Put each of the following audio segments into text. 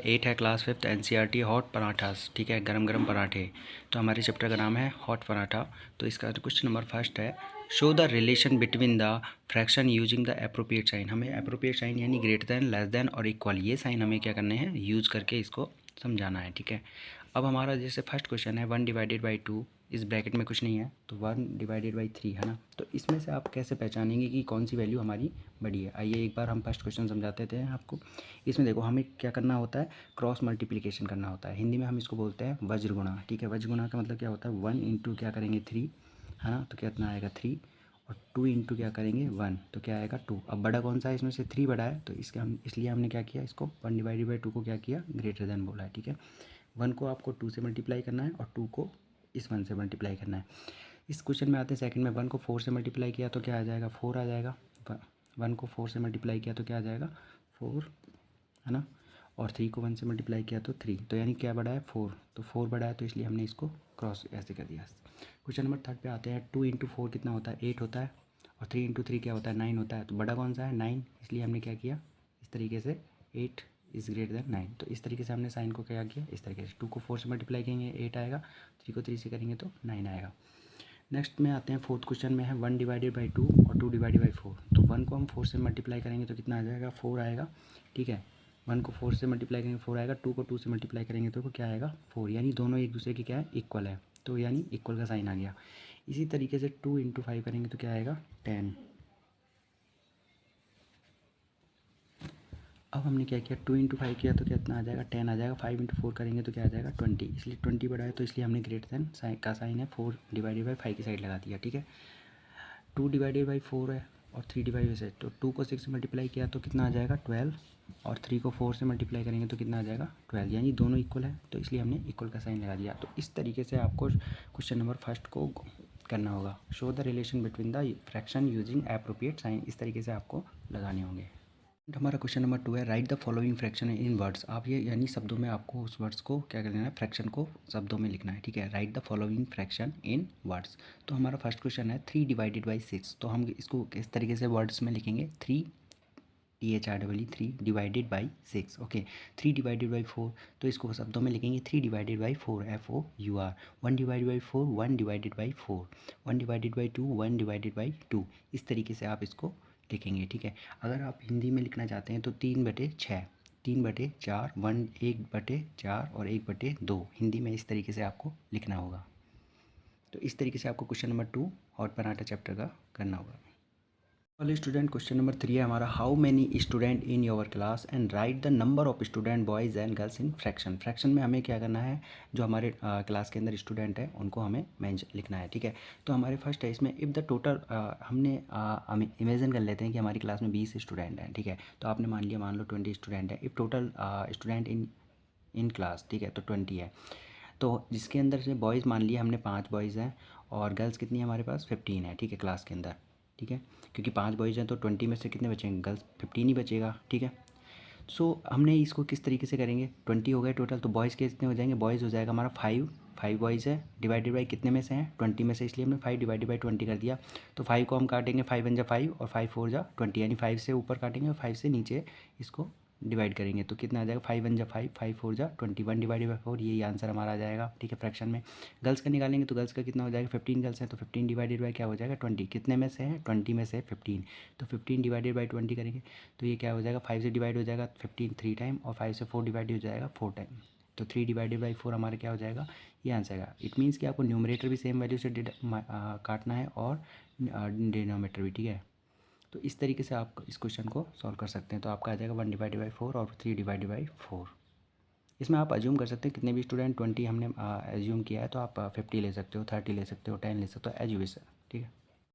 8 है class 5th NCERT hot parathas, ठीक है, गरम गरम पराठे। तो हमारे चैप्टर का नाम है हॉट पराठा। तो इसका क्वेश्चन नंबर फर्स्ट है, show the relation between the fraction using the appropriate sign. हमें अप्रोप्रिएट साइन यानी ग्रेटर दैन, लेस दैन और इक्वल, ये साइन हमें क्या करने हैं, यूज़ करके इसको समझाना है, ठीक है। अब हमारा जैसे फर्स्ट क्वेश्चन है 1/2, इस ब्रैकेट में कुछ नहीं है तो 1/3 है ना। तो इसमें से आप कैसे पहचानेंगे कि कौन सी वैल्यू हमारी बड़ी है। आइए एक बार हम फर्स्ट क्वेश्चन समझाते थे आपको। इसमें देखो हमें क्या करना होता है, क्रॉस मल्टीप्लिकेशन करना होता है। हिंदी में हम इसको बोलते हैं वज्र गुणा, ठीक है। वज्र गुणा का मतलब क्या होता है, 1 इंटू क्या करेंगे 3, है ना, तो कितना आएगा 3, और 2 इंटू क्या करेंगे 1, तो क्या आएगा 2। अब बड़ा कौन सा है, इसमें से 3 बड़ा है, तो इसके हम इसलिए हमने क्या किया, इसको 1/2 को क्या किया, ग्रेटर देन बोला है, ठीक है। 1 को आपको 2 से मल्टीप्लाई करना है और 2 को इस 1 से मल्टीप्लाई करना है। इस क्वेश्चन में आते हैं सेकंड में, 1 को 4 से मल्टीप्लाई किया तो क्या आ जाएगा, 4 आ जाएगा। 1 को 4 से मल्टीप्लाई किया तो क्या आ जाएगा 4, है ना, और 3 को 1 से मल्टीप्लाई किया तो 3, तो यानी क्या बड़ा है 4, तो 4 बड़ा है, तो इसलिए हमने इसको क्रॉस ऐसे कर दिया। क्वेश्चन नंबर थर्ड पे आते हैं, 2 इंटू 4 कितना होता है, 8 होता है, और 3 इंटू 3 क्या होता है, 9 होता है। तो बड़ा कौन सा है, 9, इसलिए हमने क्या किया, इस तरीके से 8 इज़ ग्रेटर देन 9। तो इस तरीके से हमने साइन को क्या किया, इस तरीके से 2 को 4 से मल्टीप्लाई करेंगे 8 आएगा, 3 को 3 से करेंगे तो 9 आएगा। नेक्स्ट में आते हैं, फोर्थ क्वेश्चन में है 1/2 और 2/4। तो 1 को हम 4 से मल्टीप्लाई करेंगे तो कितना आ जाएगा, 4 आएगा, ठीक है। 1 को 4 से मल्टीप्लाई करेंगे 4 आएगा, 2 को 2 से मल्टीप्लाई करेंगे तो क्या आएगा 4, यानी दोनों एक दूसरे के क्या है, इक्वल है, तो यानी इक्वल का साइन आ गया। इसी तरीके से 2 इंटू 5 करेंगे तो क्या आएगा 10। अब हमने क्या किया, 2 इंटू 5 किया तो कितना आ जाएगा 10 आ जाएगा। 5 इंटू 4 करेंगे तो क्या आ जाएगा 20, इसलिए 20 बड़ा है, तो इसलिए हमने ग्रेटर देन साइन का साइन है 4/5 की साइड लगा दिया, ठीक है। 2/4 है और 3/5 तो 2 को 6 से मल्टीप्लाई किया तो कितना आ जाएगा 12, और 3 को 4 से मल्टीप्लाई करेंगे तो कितना आ जाएगा 12, यानी दोनों इक्वल है, तो इसलिए हमने इक्वल का साइन लगा दिया। तो इस तरीके से आपको क्वेश्चन नंबर फर्स्ट को करना होगा, show the relation between the fraction using appropriate sign, इस तरीके से आपको लगाने होंगे। हमारा क्वेश्चन नंबर 2 है, right the following fraction in words. आप ये यानी शब्दों में आपको उस वर्ड्स को क्या करना है, फ्रैक्शन को शब्दों में लिखना है, ठीक है। Right the following fraction in words. तो हमारा फर्स्ट क्वेश्चन है 3/6। तो हम इसको किस तरीके से वर्ड्स में लिखेंगे, 3 ओके। 3/4, तो इसको शब्दों में लिखेंगे 3/4 FOUR। 1/4 1/4, 1/2 1/2, इस तरीके से आप इसको लिखेंगे, ठीक है। अगर आप हिंदी में लिखना चाहते हैं तो 3/6, 3/4, 1/4 और 1/2, हिंदी में इस तरीके से आपको लिखना होगा। तो इस तरीके से आपको question number 2 hot paratha chapter का करना होगा। वाले स्टूडेंट, क्वेश्चन नंबर 3 है हमारा, how many student in your class and right the number of student boys and girls in fraction. Fraction में हमें क्या करना है, जो हमारे क्लास के अंदर स्टूडेंट है उनको हमें लिखना है, ठीक है। तो हमारे फर्स्ट है इसमें, इफ़ द टोटल, हम इमेजिन कर लेते हैं कि हमारी क्लास में 20 स्टूडेंट हैं, ठीक है। तो आपने मान लो 20 स्टूडेंट है। If total student in class, ठीक है, तो 20 है। तो जिसके अंदर से बॉयज़ मान लिया हमने 5 बॉयज़ हैं, और गर्ल्स कितनी है हमारे पास 15 है, ठीक है, क्लास के अंदर, ठीक है। क्योंकि 5 बॉयज़ हैं तो 20 में से कितने बचेंगे, गर्ल्स 15 ही बचेगा, ठीक है। सो हमने इसको किस तरीके से करेंगे, 20 हो गए टोटल, तो बॉयज़ के कितने हो जाएंगे, बॉयज़ हो जाएगा हमारा 5 बॉयज़ है, डिवाइडेड बाई कितने में से हैं 20 में से, इसलिए हमने 5/20 कर दिया। तो 5 को हम काटेंगे, 5 1 जा 5 और 5 4 जा 20, यानी 5 से ऊपर काटेंगे और 5 से नीचे इसको डिवाइड करेंगे तो कितना आ जाएगा, 5 1 जा 5, 5 4 जा 20, 1/4, यही आंसर हमारा आ जाएगा, ठीक है। फ्रैक्शन में गर्ल्स का निकालेंगे तो गर्ल्स का कितना हो जाएगा, 15 गर्ल्स हैं तो 15 डिवाइडेड बाई क्या हो जाएगा 20, कितने में से हैं 20 में से 15, तो 15 डिवाइडेड बाई 20 करेंगे तो ये क्या हो जाएगा, 5 से डिवाइड हो जाएगा 15 3 टाइम, और 5 से 4 डिवाइड हो जाएगा 4 टाइम, तो 3/4 हमारा क्या हो जाएगा, ये आंसर आएगा। इट मीन्स कि आपको न्यूमरेटर भी सेम वैल्यू से काटना है और डिनोमीटर भी, ठीक है। तो इस तरीके से आप इस क्वेश्चन को सॉल्व कर सकते हैं। तो आपका आ जाएगा 1/4 और 3/4। इसमें आप अज्यूम कर सकते हैं कितने भी स्टूडेंट, 20 हमने एज्यूम किया है, तो आप 50 ले सकते हो, 30 ले सकते हो, 10 ले सकते हो, एज यू विश, ठीक है।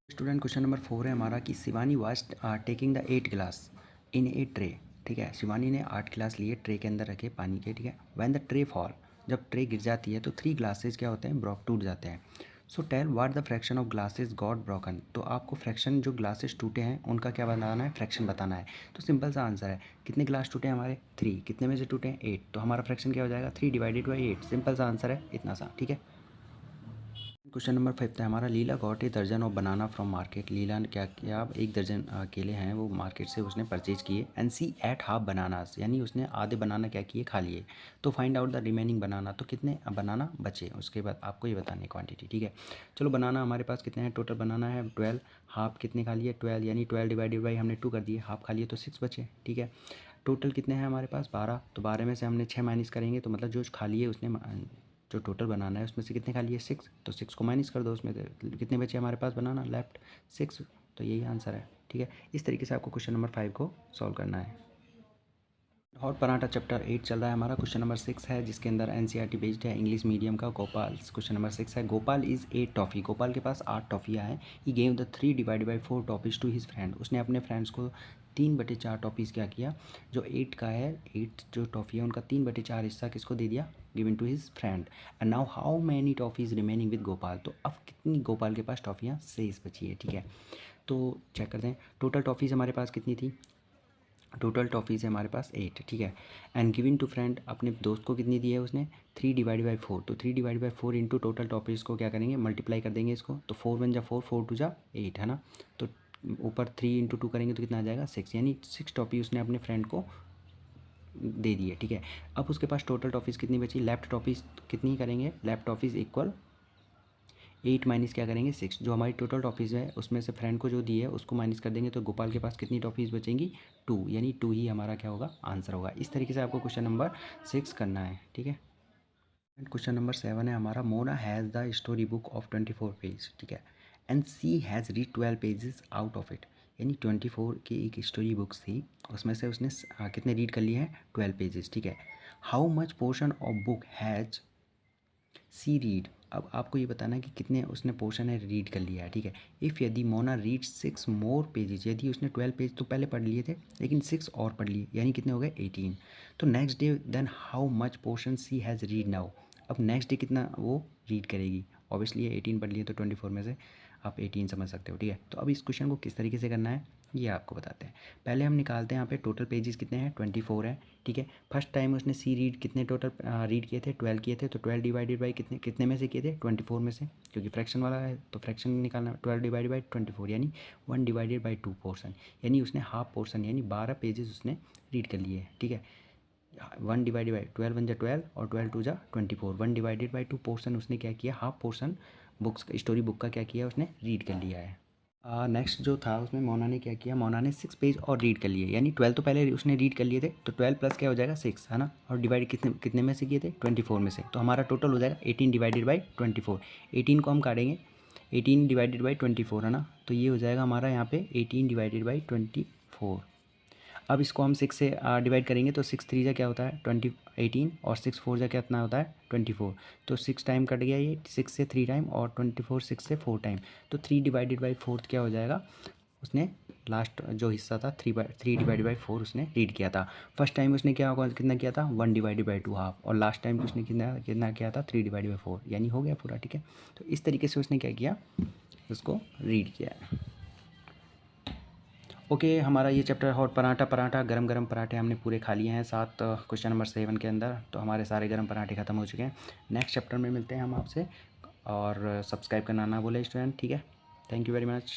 स्टूडेंट, क्वेश्चन नंबर 4 है हमारा कि Shivani was taking the 8 glass in A tray, ठीक है। शिवानी ने 8 गिलास लिए ट्रे के अंदर रखे पानी के, ठीक है। व्हेन द ट्रे फॉल, जब ट्रे गिर जाती है तो 3 ग्लासेस क्या होते हैं, टूट जाते हैं। So tell what the fraction of glasses got broken. तो आपको फ्रैक्शन, जो ग्लासेस टूटे हैं उनका क्या बताना है, फ्रैक्शन बताना है। तो सिंपल सा आंसर है, कितने ग्लास टूटे हैं हमारे 3, कितने में से टूटे हैं 8, तो हमारा फ्रैक्शन क्या हो जाएगा 3/8, सिंपल सा आंसर है, इतना सा, ठीक है। क्वेश्चन नंबर 5 था हमारा, लीला गॉट ए दर्जन ऑफ बनाना फ्रॉम मार्केट। लीला ने क्या किया, एक दर्जन केले हैं वो मार्केट से उसने परचेज किए। And she ate half bananas, यानी उसने आधे बनाना क्या किए, खा लिए। तो find out the remaining banana, तो कितने बनाना बचे, उसके बाद आपको ये बतानी क्वांटिटी। ठीक है, चलो बनाना हमारे पास कितने हैं, टोटल बनाना है 12। हाफ कितने खा लिए, 12, यानी 12 डिवाइडेड बाई हमने 2 कर दिए, हाफ खा लिए तो 6 बचे। ठीक है, टोटल कितने हैं हमारे पास 12, तो 12 में से हमने 6 माइनस करेंगे, तो मतलब जो खा लिए उसने, जो टोटल बनाना है उसमें से कितने खा लिए 6, तो 6 को माइनस कर दो, उसमें से कितने बचे हमारे पास बनाना लेफ्ट 6, तो यही आंसर है। ठीक है, इस तरीके से आपको क्वेश्चन नंबर 5 को सॉल्व करना है। हॉट पराठा चैप्टर 8 चल रहा है हमारा, क्वेश्चन नंबर 6 है जिसके अंदर एनसीईआरटी बेस्ड है, इंग्लिश मीडियम का। गोपाल, क्वेश्चन नंबर 6 है, गोपाल इज़ 8 टॉफ़ी, गोपाल के पास 8 टॉफ़ियाँ हैं। He gave the 3 divided by 4 toffees to his friend, उसने अपने फ्रेंड्स को 3/4 टॉफ़ीज़ क्या किया, जो 8 का है, 8 जो टॉफ़ी है उनका 3/4 हिस्सा किसको दे दिया, given to his friend. And now how many toffees remaining with Gopal, तो अब कितनी गोपाल के पास टॉफ़ियाँ शेष बची है। ठीक है, तो चेक करते हैं टोटल टॉफ़ीज़ हमारे पास कितनी थी, टोटल टॉफ़ीज़ है हमारे पास 8। ठीक है, एंड गिविंग टू फ्रेंड, अपने दोस्त को कितनी दी है उसने, 3 डिवाइड बाई 4, तो 3 divide by 4 into total toffees को क्या करेंगे, मल्टीप्लाई कर देंगे इसको, तो 4 1 जा 4, 4 2 जा 8 है ना, तो ऊपर 3 इंटू 2 करेंगे तो कितना आ जाएगा 6, यानी 6 टॉफ़ी उसने अपने फ्रेंड को दे दी है। ठीक है, अब उसके पास टोटल टॉफ़ीज़ कितनी बची, लेफ्ट टॉफ़ीज़ कितनी करेंगे, लेफ्ट टॉफ़ीज़ इक्वल 8 माइनस क्या करेंगे 6, जो हमारी टोटल टॉफ़ीज़ है उसमें से फ्रेंड को जो दी है उसको माइनस कर देंगे, तो गोपाल के पास कितनी टॉफ़ीज़ बचेंगी 2, यानी 2 ही हमारा क्या होगा आंसर होगा। इस तरीके से आपको क्वेश्चन नंबर 6 करना है। ठीक है, क्वेश्चन नंबर 7 है हमारा, Mona has the story book of 24 page. ठीक है, and she has read 12 pages out of it, यानी 24 की एक स्टोरी बुक्स थी, उसमें से उसने कितने रीड कर लिए हैं 12 पेजेस। ठीक है, how much portion of book has she read, अब आपको ये बताना है कि कितने उसने पोर्शन है रीड कर लिया है। ठीक है, इफ़ यदि मोना रीड 6 मोर पेजेज, यदि उसने 12 पेज तो पहले पढ़ लिए थे लेकिन 6 और पढ़ लिए, यानी कितने हो गए 18, तो next day then how much portion she has read now, अब नेक्स्ट डे कितना वो रीड करेगी, ऑब्वियसली ये 18 पढ़ लिए तो 24 में से आप 18 समझ सकते हो। ठीक है, तो अब इस क्वेश्चन को किस तरीके से करना है ये आपको बताते हैं। पहले हम निकालते हैं यहाँ पे टोटल पेजेस कितने हैं 24 है। ठीक है, फर्स्ट टाइम उसने सी रीड कितने टोटल रीड किए थे 12 किए थे, तो 12 डिवाइडेड बाई कितने कितने में से किए थे 24 में से, क्योंकि फ्रैक्शन वाला है तो फ्रैक्शन निकालना, 12 डिवाइडेड बाई 24 यानी 1 डिवाइडेड बाई 2 पोर्सन, यानी उसने हाफ पोर्सन यानी 12 पेजेस उसने रीड कर लिए। ठीक है, 1 डिवाइडेड बाई 12 1 जा 12 और 12 2 जा 24, 1 डिवाइडेड बाई 2 पोर्सन उसने क्या किया, half portion books story book का क्या किया उसने रीड कर लिया है। नेक्स्ट जो था उसमें मोना ने क्या किया, मोना ने 6 पेज और रीड कर लिए, यानी 12 तो पहले उसने रीड कर लिए थे, तो 12 प्लस क्या हो जाएगा 6 है ना, और डिवाइड कितने कितने में से किए थे 24 में से, तो हमारा टोटल हो जाएगा 18 डिवाइडेड बाई 24। 18 को हम काटेंगे, 18 डिवाइडेड बाई 24 है ना, तो ये हो जाएगा हमारा यहाँ पे 18 डिवाइडेड बाई 24। अब इसको हम 6 से डिवाइड करेंगे तो 6 3 जा क्या होता है 18, और 6 4 जा कितना होता है 24, तो 6 टाइम कट गया ये 6 से 3 टाइम, और 24 6 से 4 टाइम, तो 3 डिवाइडेड बाई 4 क्या हो जाएगा, उसने लास्ट जो हिस्सा था 3 डिवाइडेड बाई 4 उसने रीड किया था। फर्स्ट टाइम उसने क्या कितना किया था 1 डिवाइडेड बाई 2 हाफ, और लास्ट टाइम उसने कितना कितना किया था 3 डिवाइडेड बाई 4, यानी हो गया पूरा। ठीक है, तो इस तरीके से उसने क्या किया, उसको रीड किया है। ओके, हमारा ये चैप्टर हॉट पराठा गरम गरम पराठे हमने पूरे खा लिए हैं 7 क्वेश्चन नंबर 7 के अंदर, तो हमारे सारे गरम पराठे ख़त्म हो चुके हैं। नेक्स्ट चैप्टर में मिलते हैं हम आपसे, और सब्सक्राइब करना ना भूलें स्टूडेंट। ठीक है, थैंक यू वेरी मच।